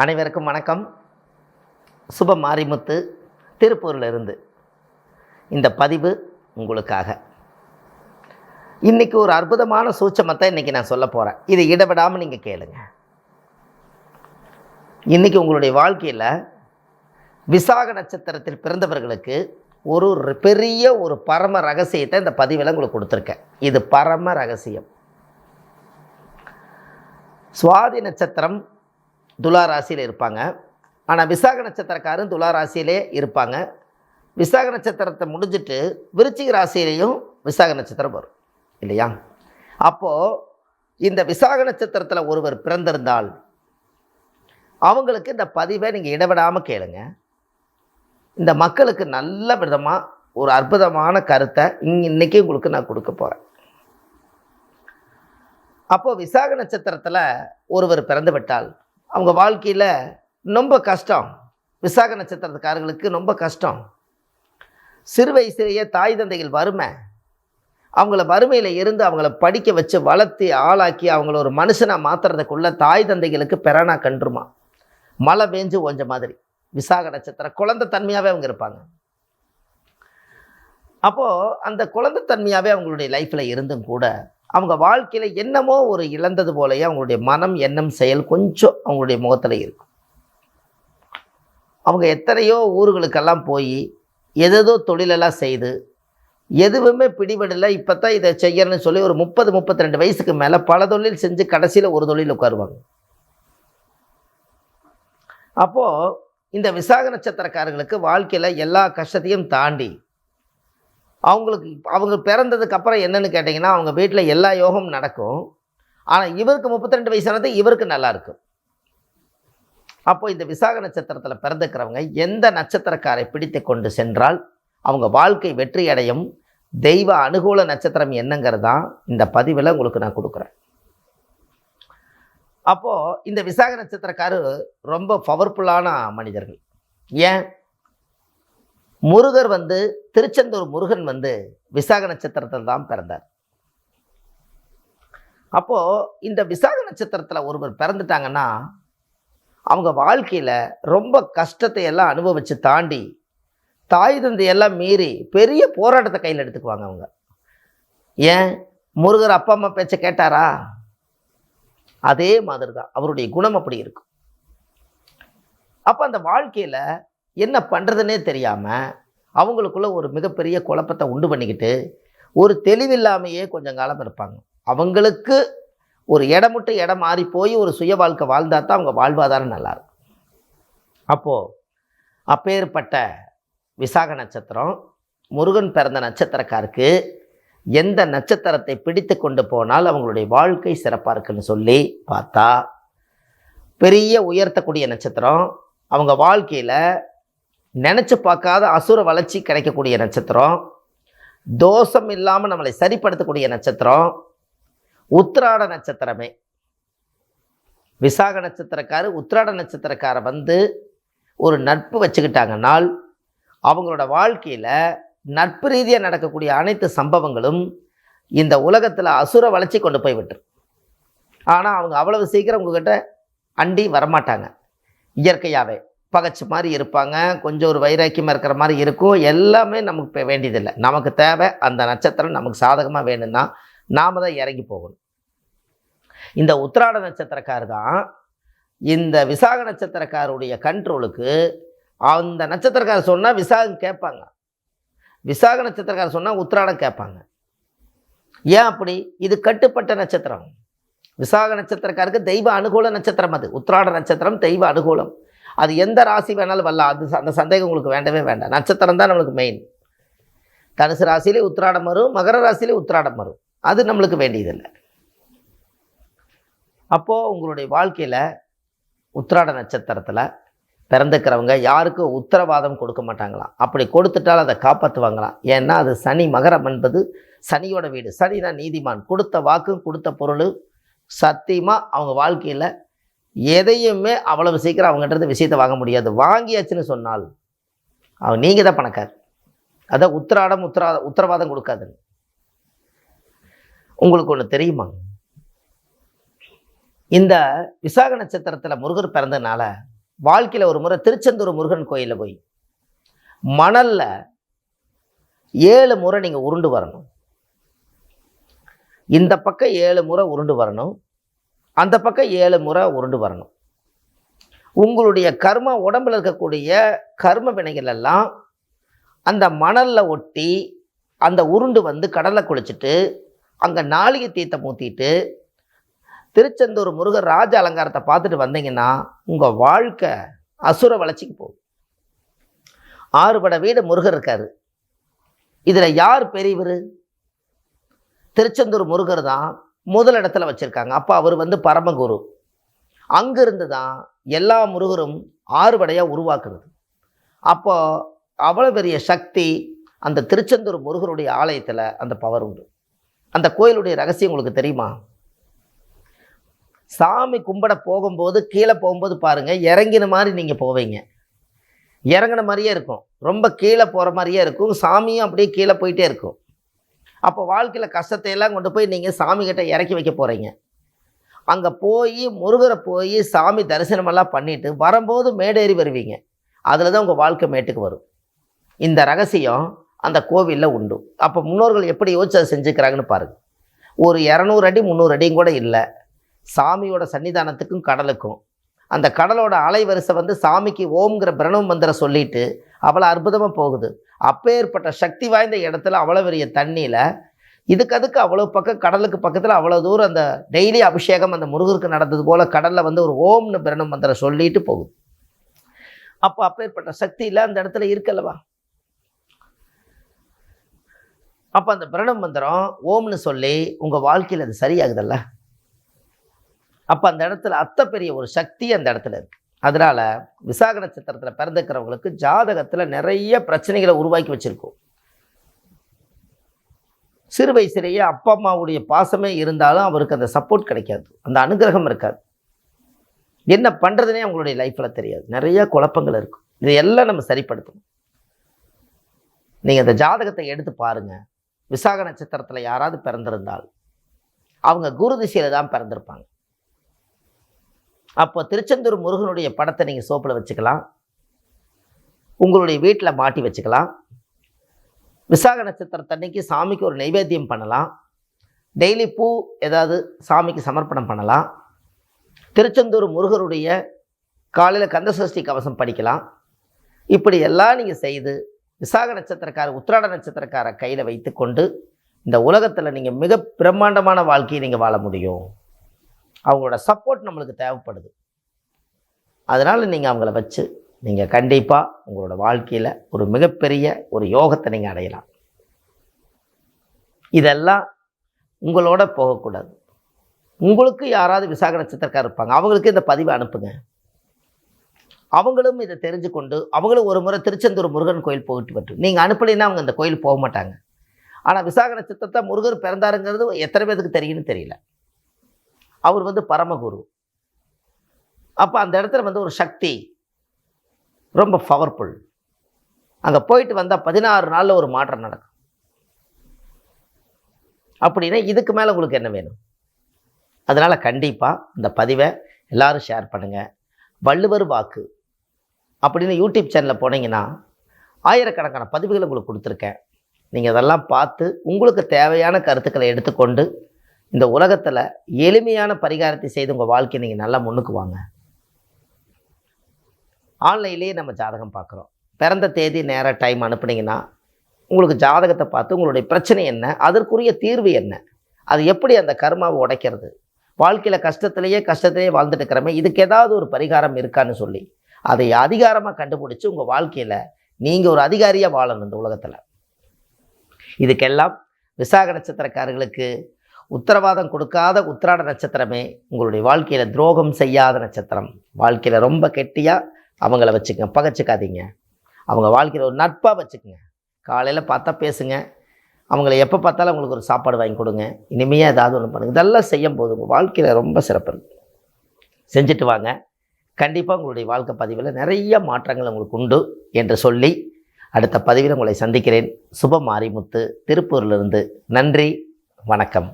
அனைவருக்கும் வணக்கம். சுப மாரிமுத்து திருப்பூரிலிருந்து இந்த பதிவு உங்களுக்காக. இன்றைக்கி ஒரு அற்புதமான சூட்சமத்தை இன்றைக்கி நான் சொல்ல போகிறேன். இதை இடவிடாமல் நீங்கள் கேளுங்க. இன்றைக்கி உங்களுடைய வாழ்க்கையில் விசாக நட்சத்திரத்தில் பிறந்தவர்களுக்கு ஒரு பெரிய ஒரு பரம ரகசியத்தை இந்த பதிவில் உங்களுக்கு கொடுத்துருக்கேன். இது பரம ரகசியம். சுவாதி நட்சத்திரம் துலா ராசியில் இருப்பாங்க. ஆனால் விசாக நட்சத்திரக்காரரும் துலா ராசியிலே இருப்பாங்க. விசாக நட்சத்திரத்தை முடிஞ்சிட்டு விருச்சிக ராசியிலையும் விசாக நட்சத்திரம் வரும் இல்லையா? அப்போது இந்த விசாக நட்சத்திரத்தில் ஒருவர் பிறந்திருந்தால் அவங்களுக்கு இந்த பதிவை நீங்கள் இடவிடாமல் கேளுங்க. இந்த மக்களுக்கு நல்ல விதமாக ஒரு அற்புதமான கருத்தை இன்றைக்கி உங்களுக்கு நான் கொடுக்க போகிறேன். அப்போது விசாக நட்சத்திரத்தில் ஒருவர் பிறந்து விட்டால் அவங்க வாழ்க்கையில் ரொம்ப கஷ்டம். விசாக நட்சத்திரத்துக்காரர்களுக்கு ரொம்ப கஷ்டம். சிறு வயசுலேயே தாய் தந்தைகள் வறுமை, அவங்கள வறுமையில் இருந்து அவங்கள படிக்க வச்சு வளர்த்தி ஆளாக்கி அவங்கள ஒரு மனுஷனாக மாற்றுறதுக்குள்ள தாய் தந்தைகளுக்கு பெறானா கன்றுமா மழை பெஞ்சு ஓஞ்ச மாதிரி விசாக நட்சத்திரம் குழந்தை தன்மையாகவே அவங்க இருப்பாங்க. அப்போது அந்த குழந்தை தன்மையாகவே அவங்களுடைய லைஃப்பில் இருந்தும் கூட அவங்க வாழ்க்கையில் என்னமோ ஒரு இழந்தது போலயே அவங்களுடைய மனம், எண்ணம், செயல் கொஞ்சம் அவங்களுடைய முகத்தில் இருக்கும். அவங்க எத்தனையோ ஊர்களுக்கெல்லாம் போய் எதோ தொழிலெல்லாம் செய்து எதுவுமே பிடிபடலை. இப்போ தான் இதை செய்யணும்னு சொல்லி ஒரு 30-32 வயசுக்கு மேலே பல தொழில் செஞ்சு கடைசியில் ஒரு தொழில் உட்காருவாங்க. அப்போது இந்த விசாக நட்சத்திரக்காரர்களுக்கு வாழ்க்கையில் எல்லா கஷ்டத்தையும் தாண்டி அவங்க பிறந்ததுக்கு அப்புறம் என்னென்னு கேட்டிங்கன்னா அவங்க வீட்டில் எல்லா யோகமும் நடக்கும். ஆனால் இவருக்கு 32 வயசானது இவருக்கு நல்லா இருக்கும். அப்போது இந்த விசாக நட்சத்திரத்தில் பிறந்துக்கிறவங்க எந்த நட்சத்திரக்காரை பிடித்து கொண்டு சென்றால் அவங்க வாழ்க்கை வெற்றி அடையும். தெய்வ அனுகூல நட்சத்திரம் என்னங்கிறது தான் இந்த பதிவில் உங்களுக்கு நான் கொடுக்குறேன். அப்போது இந்த விசாக நட்சத்திரக்காரர் ரொம்ப பவர்ஃபுல்லான மனிதர்கள். ஏன்? முருகர் திருச்செந்தூர் முருகன் விசாக நட்சத்திரத்தில் தான் பிறந்தார். அப்போது இந்த விசாக நட்சத்திரத்தில் ஒருவர் பிறந்துட்டாங்கன்னா அவங்க வாழ்க்கையில் ரொம்ப கஷ்டத்தை எல்லாம் அனுபவித்து தாண்டி தாய் தந்தையெல்லாம் மீறி பெரிய போராட்டத்தை கையில் எடுத்துக்குவாங்க அவங்க. ஏன்? முருகர் அப்பா அம்மா பேச்சை கேட்டாரா? அதே மாதிரி தான் அவருடைய குணம் அப்படி இருக்கும். அப்போ அந்த வாழ்க்கையில் என்ன பண்ணுறதுன்னே தெரியாமல் அவங்களுக்குள்ள ஒரு மிகப்பெரிய குழப்பத்தை உண்டு பண்ணிக்கிட்டு ஒரு தெளிவில்லாமையே கொஞ்சம் காலம் இருப்பாங்க. அவங்களுக்கு ஒரு இடம் விட்டு இடம் மாறி போய் ஒரு சுய வாழ்க்கை வாழ்ந்தால் தான் அவங்க வாழ்வாதாரம் நல்லாயிருக்கும். அப்போது அப்பேற்பட்ட விசாக நட்சத்திரம் முருகன் பிறந்த நட்சத்திரக்காருக்கு எந்த நட்சத்திரத்தை பிடித்து கொண்டு போனால் அவங்களுடைய வாழ்க்கை சிறப்பாக இருக்குன்னு சொல்லி பார்த்தா பெரிய உயர்த்தக்கூடிய நட்சத்திரம், அவங்க வாழ்க்கையில் நினச்சி பார்க்காத அசுர வளர்ச்சி கிடைக்கக்கூடிய நட்சத்திரம், தோஷம் இல்லாமல் நம்மளை சரிப்படுத்தக்கூடிய நட்சத்திரம் உத்திராட நட்சத்திரமே. விசாக நட்சத்திரக்காரு உத்திராட நட்சத்திரக்காரை ஒரு நட்பு வச்சுக்கிட்டாங்கன்னால் அவங்களோட வாழ்க்கையில் நட்பு ரீதியாக நடக்கக்கூடிய அனைத்து சம்பவங்களும் இந்த உலகத்தில் அசுர வளர்ச்சி கொண்டு போய் விட்டுரும். ஆனால் அவங்க அவ்வளவு சீக்கிரம் உங்ககிட்ட அண்டி வரமாட்டாங்க. இயற்கையாகவே பகச்சு மாதிரி இருப்பாங்க. கொஞ்சம் ஒரு வைராக்கியமாக இருக்கிற மாதிரி இருக்கும். எல்லாமே நமக்கு வேண்டியதில்லை. நமக்கு தேவை அந்த நட்சத்திரம் நமக்கு சாதகமாக வேணும்னா நாம் தான் இறங்கி போகணும். இந்த உத்திராட நட்சத்திரக்கார் தான் இந்த விசாக நட்சத்திரக்காருடைய கண்ட்ரோலுக்கு அந்த நட்சத்திரக்காரர் சொன்னால் விசாகம் கேட்பாங்க, விசாக நட்சத்திரக்காரர் சொன்னால் உத்திராடம் கேட்பாங்க. ஏன் அப்படி? இது கட்டுப்பட்ட நட்சத்திரம். விசாக நட்சத்திரக்காருக்கு தெய்வ அனுகூல நட்சத்திரம். அது உத்திராட நட்சத்திரம் தெய்வ அனுகூலம். அது எந்த ராசி வேணாலும் வரலாம். அந்த சந்தேகம் உங்களுக்கு வேண்டவே வேண்டாம். நட்சத்திரம் தான் நம்மளுக்கு மெயின். தனுசு ராசியிலே உத்திராடம் வரும், மகர ராசியிலே உத்திராடம் வரும். அது நம்மளுக்கு வேண்டியதில்லை. அப்போது உங்களுடைய வாழ்க்கையில் உத்திராட நட்சத்திரத்தில் பிறந்துக்கிறவங்க யாருக்கும் உத்தரவாதம் கொடுக்க மாட்டாங்களாம். அப்படி கொடுத்துட்டால் அதை காப்பாற்றுவாங்களாம். ஏன்னா அது சனி, மகரம் என்பது சனியோட வீடு. சனி தான் நீதிமான். கொடுத்த வாக்கும் கொடுத்த பொருள் சத்தியமாக அவங்க வாழ்க்கையில் எதையுமே அவ்வளவு சீக்கிரம் அவங்ககிட்ட விஷயத்தை வாங்க முடியாது. வாங்கியாச்சுன்னு சொன்னால் நீங்கள் தான் பணக்கார். அதான் உத்தரவாதம் கொடுக்காது. உங்களுக்கு ஒன்று தெரியுமா? இந்த விசாக நட்சத்திரத்தில் முருகர் பிறந்ததுனால வாழ்க்கையில் ஒரு முறை திருச்செந்தூர் முருகன் கோயிலில் போய் மணலில் 7 முறை நீங்கள் உருண்டு வரணும். இந்த பக்கம் 7 முறை உருண்டு வரணும், அந்த பக்கம் 7 முறை உருண்டு வரணும். உங்களுடைய கர்ம உடம்பில் இருக்கக்கூடிய கர்ம வினைகள் எல்லாம் அந்த மணலில் ஒட்டி அந்த உருண்டு வந்து கடலை குளிச்சுட்டு அங்கே நாளிகை தீர்த்தம் ஊற்றிட்டு திருச்செந்தூர் முருகர் ராஜ அலங்காரத்தை பார்த்துட்டு வந்தீங்கன்னா உங்கள் வாழ்க்கை அசுர வளர்ச்சிக்கு போகும். 6 பட வீடு முருகர் இருக்காரு. இதில் யார் பெரியவர்? திருச்செந்தூர் முருகர் தான் முதல் இடத்துல வச்சுருக்காங்க. அப்போ அவர் வந்து பரமகுரு. அங்கிருந்து தான் எல்லா முருகரும் 6 படையாக உருவாக்குறது. அப்போ அவ்வளோ பெரிய சக்தி அந்த திருச்செந்தூர் முருகருடைய ஆலயத்தில் அந்த பவர் உண்டு. அந்த கோயிலுடைய ரகசியம் உங்களுக்கு தெரியுமா? சாமி கும்பிட போகும்போது கீழே போகும்போது பாருங்கள், இறங்கின மாதிரி நீங்கள் போவீங்க. இறங்கின மாதிரியே இருக்கும், ரொம்ப கீழே போகிற மாதிரியே இருக்கும். சாமியும் அப்படியே கீழே போயிட்டே இருக்கும். அப்போ வாழ்க்கையில் கஷ்டத்தை எல்லாம் கொண்டு போய் நீங்கள் சாமிக்கிட்ட இறக்கி வைக்க போகிறீங்க. அங்கே போய் முருகரை போய் சாமி தரிசனமெல்லாம் பண்ணிவிட்டு வரும்போது மேடேறி வருவீங்க. அதில் தான் உங்கள் வாழ்க்கை மேட்டுக்கு வரும். இந்த ரகசியம் அந்த கோவிலில் உண்டு. அப்போ முன்னோர்கள் எப்படி யோசிச்சு அதை செஞ்சுக்கிறாங்கன்னு பாருங்கள். ஒரு 200 அடி 300 அடியும் கூட இல்லை சாமியோட சன்னிதானத்துக்கும் கடலுக்கும். அந்த கடலோட அலைவரிசை வந்து சாமிக்கு ஓம்ங்கிற பிரணவ மந்திரம் சொல்லிட்டு அவ்வளோ அற்புதமாக போகுது. அப்பேற்பட்ட சக்தி வாய்ந்த இடத்துல அவ்வளோ பெரிய தண்ணியில் அதுக்கு அவ்வளோ பக்கம் கடலுக்கு பக்கத்தில் அவ்வளோ தூரம் அந்த டெய்லி அபிஷேகம் அந்த முருகருக்கு நடந்தது போல் கடலில் வந்து ஒரு ஓம்னு பிரணவ மந்திரம் சொல்லிட்டு போகுது. அப்போ அப்பேற்பட்ட சக்தியில் அந்த இடத்துல இருக்கல்லவா. அப்போ அந்த பிரணவ மந்திரம் ஓம்னு சொல்லி உங்கள் வாழ்க்கையில் அது சரியாகுதல்ல. அப்போ அந்த இடத்துல அத்த பெரிய ஒரு சக்தி அந்த இடத்துல இருக்குது. அதனால் விசாக நட்சத்திரத்தில் பிறந்துக்கிறவங்களுக்கு ஜாதகத்தில் நிறைய பிரச்சனைகளை உருவாக்கி வச்சுருக்கோம். சிறு வயசுலேயே அப்பா அம்மாவுடைய பாசமே இருந்தாலும் அவருக்கு அந்த சப்போர்ட் கிடைக்காது, அந்த அனுகிரகம் இருக்காது. என்ன பண்ணுறதுனே அவங்களுடைய லைஃப்பில் தெரியாது. நிறைய குழப்பங்கள் இருக்கும். இதையெல்லாம் நம்ம சரிப்படுத்தணும். நீங்கள் அந்த ஜாதகத்தை எடுத்து பாருங்கள். விசாக நட்சத்திரத்தில் யாராவது பிறந்திருந்தால் அவங்க குரு திசையில் தான் பிறந்திருப்பாங்க. அப்போ திருச்செந்தூர் முருகனுடைய படத்தை நீங்கள் சோப்பில் வச்சுக்கலாம், உங்களுடைய வீட்டில் மாட்டி வச்சுக்கலாம். விசாக நட்சத்திரத்தன்னைக்கு சாமிக்கு ஒரு நைவேத்தியம் பண்ணலாம். டெய்லி பூ ஏதாவது சாமிக்கு சமர்ப்பணம் பண்ணலாம். திருச்செந்தூர் முருகருடைய காலையில் கந்தசஷ்டி கவசம் படிக்கலாம். இப்படி எல்லாம் நீங்கள் செய்து விசாக நட்சத்திரக்கார உத்திராட நட்சத்திரக்கார கையில் வைத்து கொண்டு இந்த உலகத்தில் நீங்கள் மிக பிரம்மாண்டமான வாழ்க்கையை நீங்கள் வாழ முடியும். அவங்களோட சப்போர்ட் நம்மளுக்கு தேவைப்படுது. அதனால் நீங்கள் அவங்கள வச்சு நீங்கள் கண்டிப்பாக உங்களோட வாழ்க்கையில் ஒரு மிகப்பெரிய ஒரு யோகத்தை நீங்கள் அடையலாம். இதெல்லாம் உங்களோட போகக்கூடாது. உங்களுக்கு யாராவது விசாக நட்சத்திரக்காரர் இருப்பாங்க, அவங்களுக்கு இந்த பதிவை அனுப்புங்க. அவங்களும் இதை தெரிஞ்சு கொண்டு அவங்களும் ஒரு முறை திருச்செந்தூர் முருகன் கோயில் போயிட்டு வரட்டும். நீங்கள் அனுப்பலைன்னா அவங்க இந்த கோயில் போக மாட்டாங்க. ஆனால் விசாக நட்சத்திரத்தை முருகர் பிறந்தாருங்கிறது எத்தனை பேருக்கு தெரியும்னு தெரியல. அவர் வந்து பரமகுரு. அப்போ அந்த இடத்துல வந்து ஒரு சக்தி ரொம்ப பவர்ஃபுல். அங்கே போயிட்டு வந்தால் 16 நாளில் ஒரு மாற்றம் நடக்கும். அப்படின்னா இதுக்கு மேலே உங்களுக்கு என்ன வேணும்? அதனால் கண்டிப்பாக இந்த பதிவை எல்லோரும் ஷேர் பண்ணுங்கள். வள்ளுவர் வாக்கு அப்படின்னு யூடியூப் சேனலில் போனீங்கன்னா ஆயிரக்கணக்கான பதிவுகளை உங்களுக்கு கொடுத்துருக்கேன். நீங்கள் அதெல்லாம் பார்த்து உங்களுக்கு தேவையான கருத்துக்களை எடுத்துக்கொண்டு இந்த உலகத்தில் எளிமையான பரிகாரத்தை செய்து உங்கள் வாழ்க்கையை நீங்கள் நல்லா முன்னுக்கு வாங்க. ஆன்லைன்லேயே நம்ம ஜாதகம் பார்க்குறோம். பிறந்த தேதி நேரம் டைம் அனுப்புனீங்கன்னா உங்களுக்கு ஜாதகத்தை பார்த்து உங்களுடைய பிரச்சனை என்ன, அதற்குரிய தீர்வு என்ன, அது எப்படி அந்த கர்மாவை உடைக்கிறது, வாழ்க்கையில் கஷ்டத்திலேயே வாழ்ந்துட்டு இருக்கிறமே இதுக்கு ஏதாவது ஒரு பரிகாரம் இருக்கான்னு சொல்லி அதை அதிகாரமாக கண்டுபிடிச்சி உங்கள் வாழ்க்கையில் நீங்கள் ஒரு அதிகாரியாக வாழணும் இந்த உலகத்தில். இதுக்கெல்லாம் விசாக நட்சத்திரக்காரர்களுக்கு உத்தரவாதம் கொடுக்காத உத்திராட நட்சத்திரமே உங்களுடைய வாழ்க்கையில் துரோகம் செய்யாத நட்சத்திரம். வாழ்க்கையில் ரொம்ப கெட்டியாக அவங்கள வச்சுக்கங்க, பகைச்சிக்காதீங்க. அவங்க வாழ்க்கையில் ஒரு நட்பாக வச்சுக்கோங்க. காலையில் பார்த்தா பேசுங்க, அவங்கள எப்போ பார்த்தாலும் அவங்களுக்கு ஒரு சாப்பாடு வாங்கி கொடுங்க, இனிமையாக ஏதாவது ஒன்று பண்ணுங்கள். இதெல்லாம் செய்யும் போது உங்கள் வாழ்க்கையில் ரொம்ப சிறப்பு இருக்குது. செஞ்சுட்டு வாங்க. கண்டிப்பாக உங்களுடைய வாழ்க்கை பதிவில் நிறைய மாற்றங்கள் உங்களுக்கு உண்டு என்று சொல்லி அடுத்த பதிவில் உங்களை சந்திக்கிறேன். சுப மாரிமுத்து, திருப்பூரிலிருந்து. நன்றி, வணக்கம்.